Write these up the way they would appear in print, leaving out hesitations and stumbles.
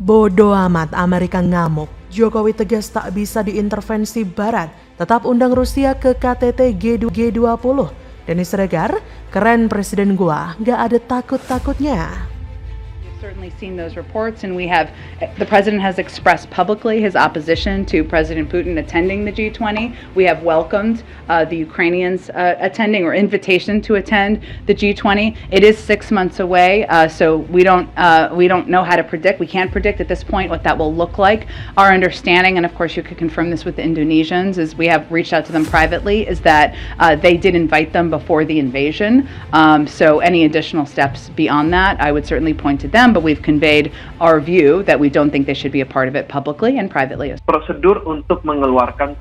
Bodo amat, Amerika ngamuk. Jokowi tegas tak bisa diintervensi Barat. Tetap undang Rusia ke KTT G20. Denny Siregar, keren presiden gua, gak ada takut-takutnya. Certainly seen those reports, and the president has expressed publicly his opposition to President Putin attending the G20. We have welcomed the Ukrainians attending, or invitation to attend the G20. It is 6 months away, so we don't know how to predict. We can't predict at this point what that will look like. Our understanding, and of course you could confirm this with the Indonesians, as we have reached out to them privately, is that they did invite them before the invasion. So any additional steps beyond that, I would certainly point to them. But we've conveyed our view that we don't think they should be a part of it publicly and privately. Prosedur untuk mengeluarkan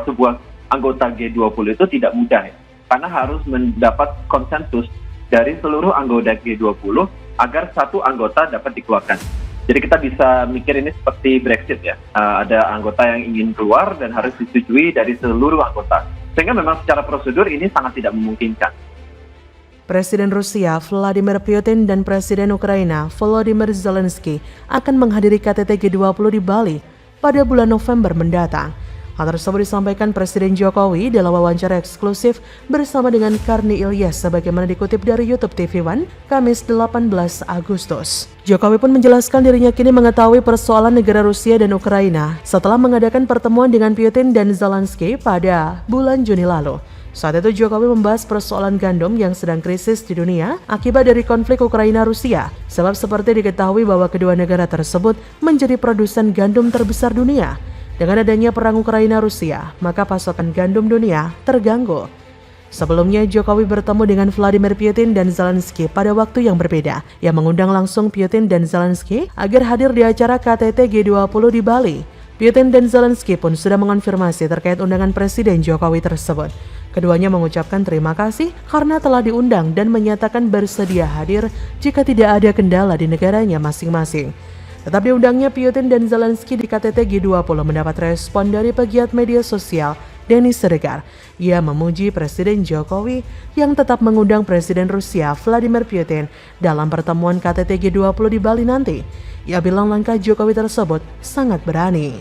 sebuah anggota G20 itu tidak mudah ya, karena harus mendapat konsensus dari seluruh anggota G20 agar satu anggota dapat dikeluarkan. Jadi kita bisa mikir ini seperti Brexit ya, ada anggota yang ingin keluar dan harus disetujui dari seluruh anggota. Sehingga memang secara prosedur ini sangat tidak memungkinkan. Presiden Rusia Vladimir Putin dan Presiden Ukraina Volodymyr Zelensky akan menghadiri KTT G20 di Bali pada bulan November mendatang. Hal tersebut disampaikan Presiden Jokowi dalam wawancara eksklusif bersama dengan Karni Ilyas sebagaimana dikutip dari YouTube TV One, Kamis 18 Agustus. Jokowi pun menjelaskan dirinya kini mengetahui persoalan negara Rusia dan Ukraina setelah mengadakan pertemuan dengan Putin dan Zelensky pada bulan Juni lalu. Saat itu Jokowi membahas persoalan gandum yang sedang krisis di dunia akibat dari konflik Ukraina-Rusia. Sebab seperti diketahui bahwa kedua negara tersebut menjadi produsen gandum terbesar dunia. Dengan adanya perang Ukraina-Rusia, maka pasokan gandum dunia terganggu. Sebelumnya Jokowi bertemu dengan Vladimir Putin dan Zelensky pada waktu yang berbeda. Yang mengundang langsung Putin dan Zelensky agar hadir di acara KTT G20 di Bali. Putin dan Zelensky pun sudah mengonfirmasi terkait undangan Presiden Jokowi tersebut. Keduanya mengucapkan terima kasih karena telah diundang dan menyatakan bersedia hadir jika tidak ada kendala di negaranya masing-masing. Tetap diundangnya Putin dan Zelensky di KTT G20 mendapat respon dari pegiat media sosial Denny Siregar. Ia memuji Presiden Jokowi yang tetap mengundang Presiden Rusia Vladimir Putin dalam pertemuan KTT G20 di Bali nanti. Ia bilang langkah Jokowi tersebut sangat berani.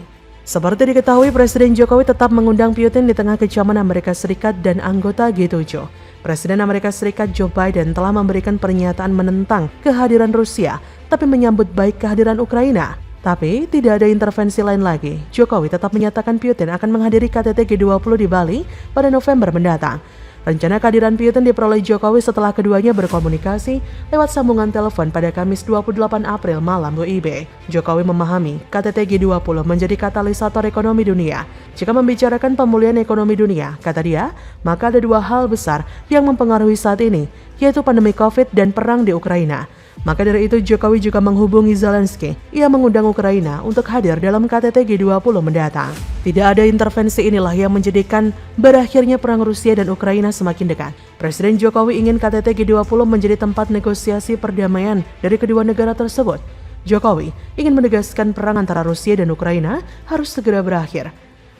Seperti diketahui, Presiden Jokowi tetap mengundang Putin di tengah kecaman Amerika Serikat dan anggota G7. Presiden Amerika Serikat Joe Biden telah memberikan pernyataan menentang kehadiran Rusia, tapi menyambut baik kehadiran Ukraina. Tapi tidak ada intervensi lain lagi. Jokowi tetap menyatakan Putin akan menghadiri KTT G20 di Bali pada November mendatang. Rencana kehadiran Putin diperoleh Jokowi setelah keduanya berkomunikasi lewat sambungan telepon pada Kamis 28 April malam WIB. Jokowi memahami KTT G20 menjadi katalisator ekonomi dunia. Jika membicarakan pemulihan ekonomi dunia, kata dia, maka ada dua hal besar yang mempengaruhi saat ini, yaitu pandemi COVID dan perang di Ukraina. Maka dari itu Jokowi juga menghubungi Zelensky. Ia mengundang Ukraina untuk hadir dalam KTT G20 mendatang. Tidak ada intervensi inilah yang menjadikan berakhirnya perang Rusia dan Ukraina semakin dekat. Presiden Jokowi ingin KTT G20 menjadi tempat negosiasi perdamaian dari kedua negara tersebut. Jokowi ingin menegaskan perang antara Rusia dan Ukraina harus segera berakhir.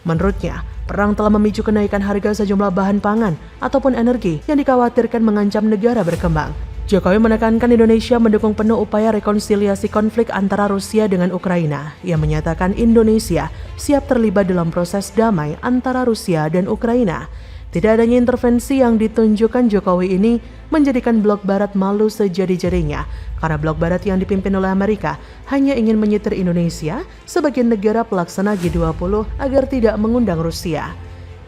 Menurutnya, perang telah memicu kenaikan harga sejumlah bahan pangan ataupun energi yang dikhawatirkan mengancam negara berkembang. Jokowi menekankan Indonesia mendukung penuh upaya rekonsiliasi konflik antara Rusia dengan Ukraina. Ia menyatakan Indonesia siap terlibat dalam proses damai antara Rusia dan Ukraina. Tidak adanya intervensi yang ditunjukkan Jokowi ini menjadikan blok barat malu sejadi-jadinya, karena blok barat yang dipimpin oleh Amerika hanya ingin menyetir Indonesia sebagai negara pelaksana G20 agar tidak mengundang Rusia.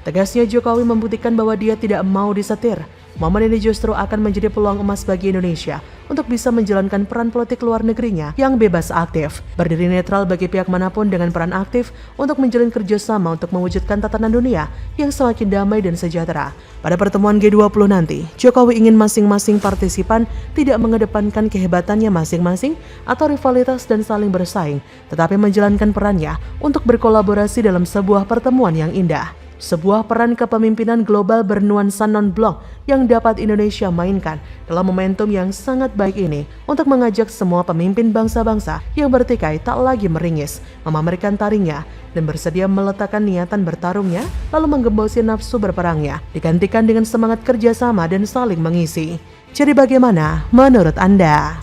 Tegasnya Jokowi membuktikan bahwa dia tidak mau disetir. Momen ini justru akan menjadi peluang emas bagi Indonesia untuk bisa menjalankan peran politik luar negerinya yang bebas aktif, berdiri netral bagi pihak manapun dengan peran aktif untuk menjalin kerjasama untuk mewujudkan tatanan dunia yang semakin damai dan sejahtera. Pada pertemuan G20 nanti, Jokowi ingin masing-masing partisipan tidak mengedepankan kehebatannya masing-masing atau rivalitas dan saling bersaing, tetapi menjalankan perannya untuk berkolaborasi dalam sebuah pertemuan yang indah. Sebuah peran kepemimpinan global bernuansa non-blok yang dapat Indonesia mainkan dalam momentum yang sangat baik ini untuk mengajak semua pemimpin bangsa-bangsa yang bertikai tak lagi meringis, memamerkan taringnya, dan bersedia meletakkan niatan bertarungnya lalu menggembosi nafsu berperangnya, digantikan dengan semangat kerjasama dan saling mengisi. Jadi bagaimana menurut Anda?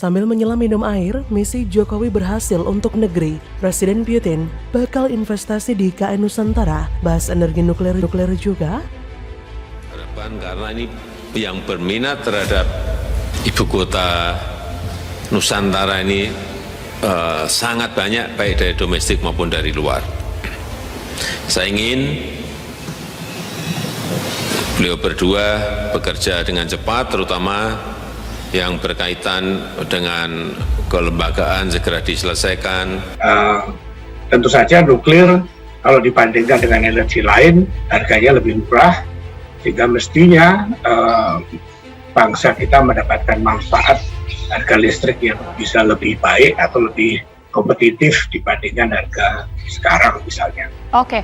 Sambil menyelam minum air, misi Jokowi berhasil untuk negeri. Presiden Putin bakal investasi di IKN Nusantara, bahas energi nuklir juga. Harapan karena ini yang berminat terhadap ibu kota Nusantara ini sangat banyak, baik dari domestik maupun dari luar. Saya ingin beliau berdua bekerja dengan cepat, terutama yang berkaitan dengan kelembagaan segera diselesaikan. Tentu saja nuklir kalau dibandingkan dengan energi lain harganya lebih murah, sehingga mestinya bangsa kita mendapatkan manfaat harga listrik yang bisa lebih baik atau lebih kompetitif dibandingkan harga sekarang misalnya. Oke.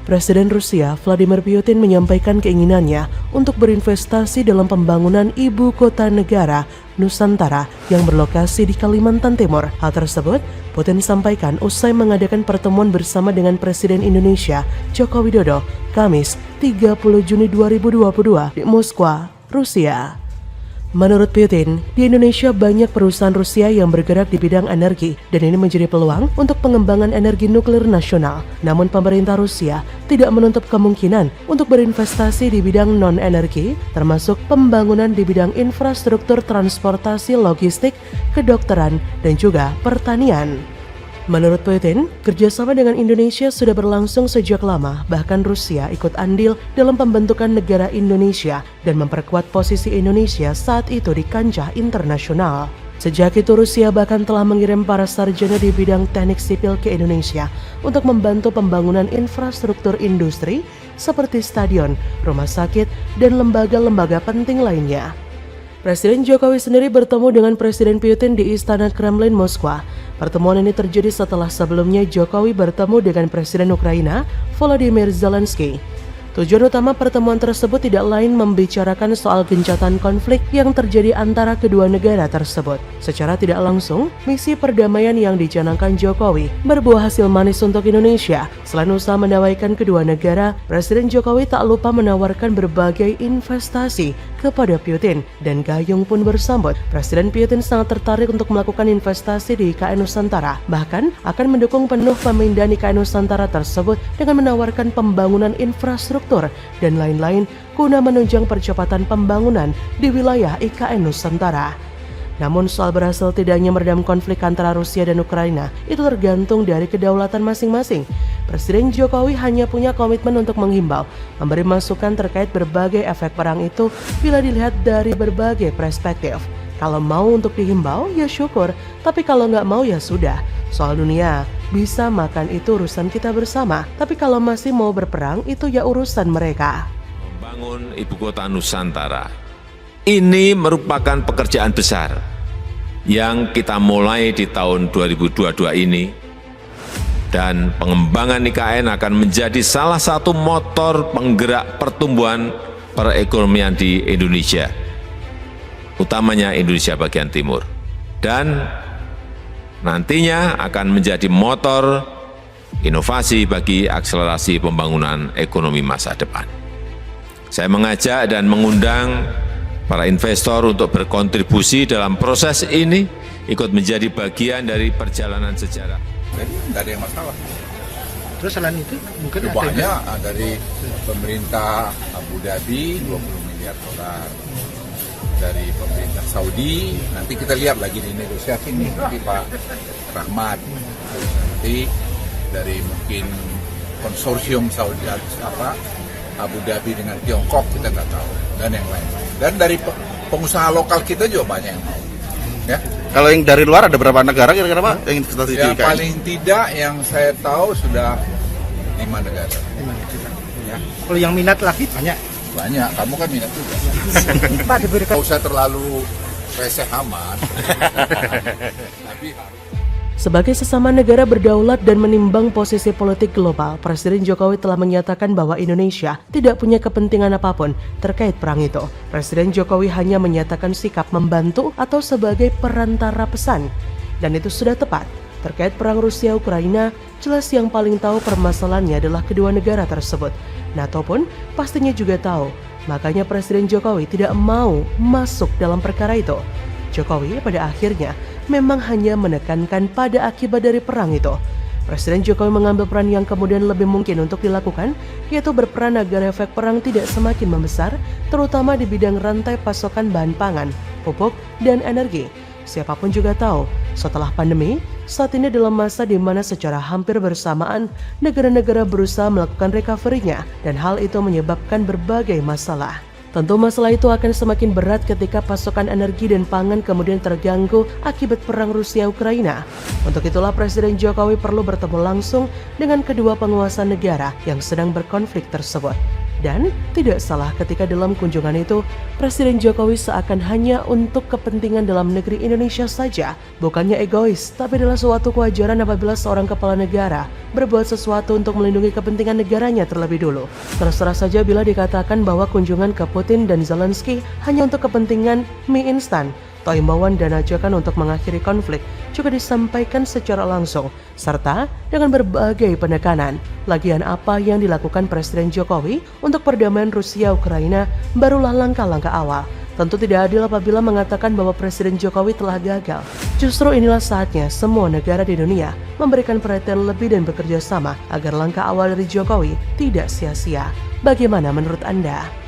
Presiden Rusia Vladimir Putin menyampaikan keinginannya untuk berinvestasi dalam pembangunan ibu kota negara Nusantara yang berlokasi di Kalimantan Timur. Hal tersebut Putin sampaikan usai mengadakan pertemuan bersama dengan Presiden Indonesia Joko Widodo Kamis 30 Juni 2022 di Moskwa, Rusia. Menurut Putin, di Indonesia banyak perusahaan Rusia yang bergerak di bidang energi dan ini menjadi peluang untuk pengembangan energi nuklir nasional. Namun pemerintah Rusia tidak menutup kemungkinan untuk berinvestasi di bidang non-energi, termasuk pembangunan di bidang infrastruktur transportasi logistik, kedokteran, dan juga pertanian. Menurut Putin, kerjasama dengan Indonesia sudah berlangsung sejak lama, bahkan Rusia ikut andil dalam pembentukan negara Indonesia dan memperkuat posisi Indonesia saat itu di kancah internasional. Sejak itu Rusia bahkan telah mengirim para sarjana di bidang teknik sipil ke Indonesia untuk membantu pembangunan infrastruktur industri seperti stadion, rumah sakit, dan lembaga-lembaga penting lainnya. Presiden Jokowi sendiri bertemu dengan Presiden Putin di Istana Kremlin, Moskwa. Pertemuan ini terjadi setelah sebelumnya Jokowi bertemu dengan Presiden Ukraina, Volodymyr Zelensky. Tujuan utama pertemuan tersebut tidak lain membicarakan soal gencatan konflik yang terjadi antara kedua negara tersebut. Secara tidak langsung, misi perdamaian yang dicanangkan Jokowi berbuah hasil manis untuk Indonesia. Selain usaha mendamaikan kedua negara, Presiden Jokowi tak lupa menawarkan berbagai investasi kepada Putin dan Gayung pun bersambut. Presiden Putin sangat tertarik untuk melakukan investasi di IKN Nusantara, bahkan akan mendukung penuh pemindahan IKN Nusantara tersebut dengan menawarkan pembangunan infrastruktur dan lain-lain guna menunjang percepatan pembangunan di wilayah IKN Nusantara. Namun soal berhasil tidaknya meredam konflik antara Rusia dan Ukraina itu tergantung dari kedaulatan masing-masing. Presiden Jokowi hanya punya komitmen untuk menghimbau, memberi masukan terkait berbagai efek perang itu bila dilihat dari berbagai perspektif. Kalau mau untuk dihimbau ya syukur, tapi kalau nggak mau ya sudah. Soal dunia, bisa makan itu urusan kita bersama, tapi kalau masih mau berperang itu ya urusan mereka. Membangun ibu kota Nusantara ini merupakan pekerjaan besar yang kita mulai di tahun 2022 ini, dan pengembangan IKN akan menjadi salah satu motor penggerak pertumbuhan perekonomian di Indonesia, utamanya Indonesia bagian timur, dan nantinya akan menjadi motor inovasi bagi akselerasi pembangunan ekonomi masa depan. Saya mengajak dan mengundang para investor untuk berkontribusi dalam proses ini, ikut menjadi bagian dari perjalanan sejarah. Jadi nggak ada yang masalah. Terus selain itu mungkin ada banyak dari pemerintah Abu Dhabi 20 miliar dolar. Dari pemerintah Saudi, nanti kita lihat lagi di negosiasi ini, nanti Pak Rahmat, nanti dari mungkin konsorsium Saudi Abu Dhabi dengan Tiongkok kita nggak tahu, dan yang lain-lain. Dan dari pengusaha lokal kita juga banyak yang mau. Ya. Kalau yang dari luar ada berapa negara kira-kira Pak yang investasi di IKN? Paling tidak yang saya tahu sudah 5 negara. 5 negara. Ya. Kalau yang minat lagi banyak. Banyak, kamu kan minat juga. Pak diberikan. Nggak usah terlalu reseh amat. Tapi harus. Sebagai sesama negara berdaulat dan menimbang posisi politik global, Presiden Jokowi telah menyatakan bahwa Indonesia tidak punya kepentingan apapun terkait perang itu. Presiden Jokowi hanya menyatakan sikap membantu atau sebagai perantara pesan, dan itu sudah tepat. Terkait perang Rusia-Ukraina, jelas yang paling tahu permasalahannya adalah kedua negara tersebut. NATO pun pastinya juga tahu, makanya Presiden Jokowi tidak mau masuk dalam perkara itu. Jokowi pada akhirnya memang hanya menekankan pada akibat dari perang itu. Presiden Jokowi mengambil peran yang kemudian lebih mungkin untuk dilakukan, yaitu berperan agar efek perang tidak semakin membesar, terutama di bidang rantai pasokan bahan pangan, pupuk, dan energi. Siapapun juga tahu, setelah pandemi, saat ini dalam masa di mana secara hampir bersamaan negara-negara berusaha melakukan recovery-nya, dan hal itu menyebabkan berbagai masalah. Tentu masalah itu akan semakin berat ketika pasokan energi dan pangan kemudian terganggu akibat perang Rusia-Ukraina. Untuk itulah Presiden Jokowi perlu bertemu langsung dengan kedua penguasa negara yang sedang berkonflik tersebut. Dan tidak salah ketika dalam kunjungan itu, Presiden Jokowi seakan hanya untuk kepentingan dalam negeri Indonesia saja. Bukannya egois, tapi adalah suatu kewajaran apabila seorang kepala negara berbuat sesuatu untuk melindungi kepentingan negaranya terlebih dulu. Terserah saja bila dikatakan bahwa kunjungan ke Putin dan Zelensky hanya untuk kepentingan mie instan. Toh imbauan dan ajakan untuk mengakhiri konflik juga disampaikan secara langsung, serta dengan berbagai penekanan. Lagian apa yang dilakukan Presiden Jokowi untuk perdamaian Rusia-Ukraina barulah langkah-langkah awal. Tentu tidak adil apabila mengatakan bahwa Presiden Jokowi telah gagal. Justru inilah saatnya semua negara di dunia memberikan perhatian lebih dan bekerja sama agar langkah awal dari Jokowi tidak sia-sia. Bagaimana menurut Anda?